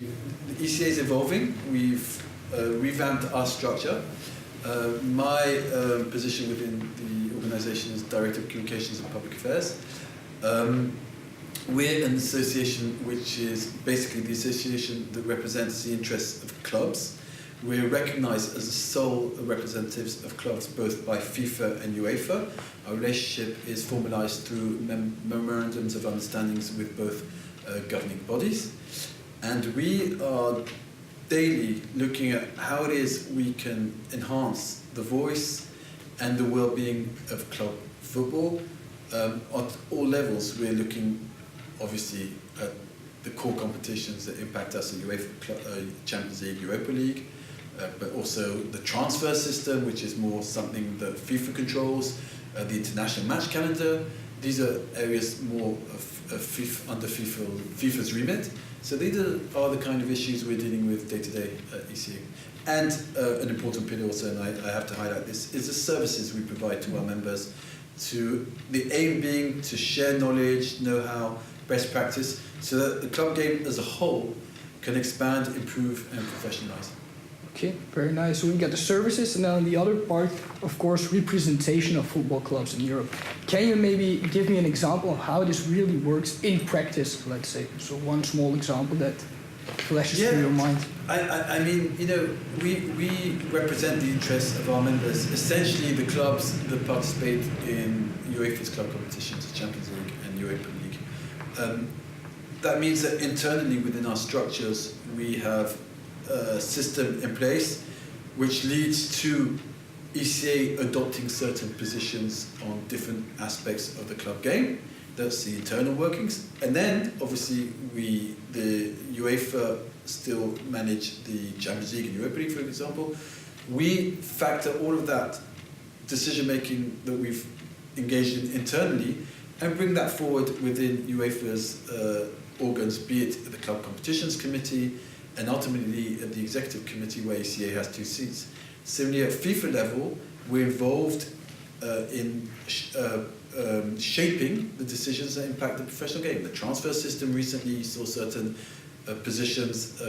The ECA is evolving. We've revamped our structure. My position within the organisation is Director of Communications and Public Affairs. We're an association which is basically the association that represents the interests of clubs. We're recognised as the sole representatives of clubs both by FIFA and UEFA. Our relationship is formalised through memorandums of understandings with both governing bodies. And we are daily looking at how it is we can enhance the voice and the well-being of club football. At all levels, we're looking obviously at the core competitions that impact us in UEFA Champions League, Europa League, but also the transfer system, which is more something that FIFA controls, the international match calendar. These are areas more of under FIFA's remit. So these are the kind of issues we're dealing with day to day at ECA. And an important pillar also, and I have to highlight this, is the services we provide to our members, to the aim being to share knowledge, know-how, best practice, so that the club game as a whole can expand, improve and professionalise. Okay, very nice. So we got the services, and then the other part, of course, representation of football clubs in Europe. Can you maybe give me an example of how this really works in practice, let's say? So one small example that flashes through your mind. I mean, you know, we represent the interests of our members, essentially the clubs that participate in UEFA's club competitions, the Champions League and Europa League. That means that internally within our structures, we have a system in place which leads to ECA adopting certain positions on different aspects of the club game. That's the internal workings. And then, obviously, the UEFA still manage the Champions League and Europa League, for example. We factor all of that decision-making that we've engaged in internally and bring that forward within UEFA's organs, be it the Club Competitions Committee, and ultimately at the Executive Committee where ECA has 2 seats. Similarly, at FIFA level, we're involved in shaping the decisions that impact the professional game. The transfer system recently saw certain positions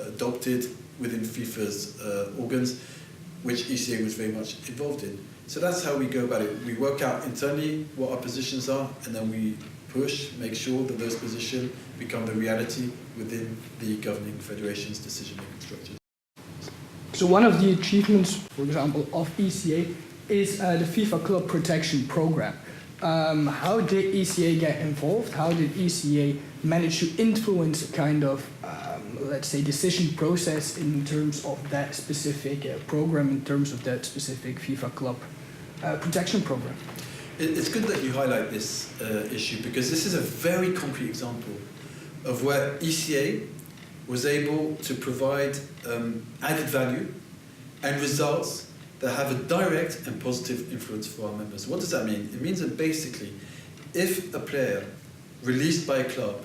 adopted within FIFA's organs, which ECA was very much involved in. So that's how we go about it. We work out internally what our positions are, and then we push, make sure that those positions become the reality within the governing federation's decision-making structures. So one of the achievements, for example, of ECA is the FIFA Club Protection Program. How did ECA get involved? How did ECA manage to influence a kind of, let's say, decision process in terms of that specific program, in terms of that specific FIFA Club Protection Program? It's good that you highlight this issue, because this is a very concrete example of where ECA was able to provide added value and results that have a direct and positive influence for our members. What does that mean? It means that basically, if a player released by a club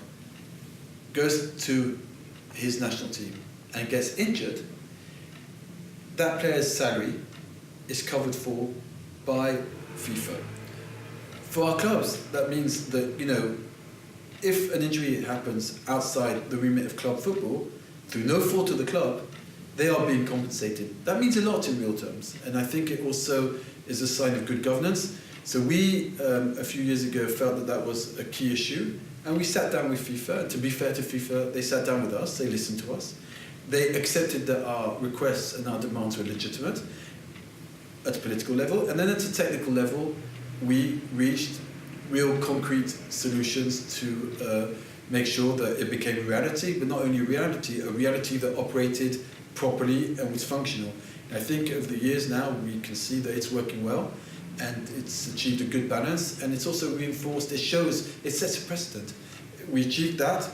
goes to his national team and gets injured, that player's salary is covered for by FIFA. For our clubs, that means that, you know, if an injury happens outside the remit of club football, through no fault of the club, they are being compensated. That means a lot in real terms, and I think it also is a sign of good governance. So we, a few years ago, felt that that was a key issue, and we sat down with FIFA. To be fair to FIFA, they sat down with us, they listened to us. They accepted that our requests and our demands were legitimate at a political level, and then at a technical level, we reached real concrete solutions to make sure that it became a reality, but not only a reality that operated properly and was functional. And I think over the years now, we can see that it's working well, and it's achieved a good balance, and it's also reinforced, it shows, it sets a precedent. We achieved that.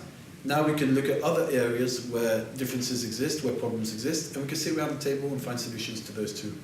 Now we can look at other areas where differences exist, where problems exist, and we can sit around the table and find solutions to those too.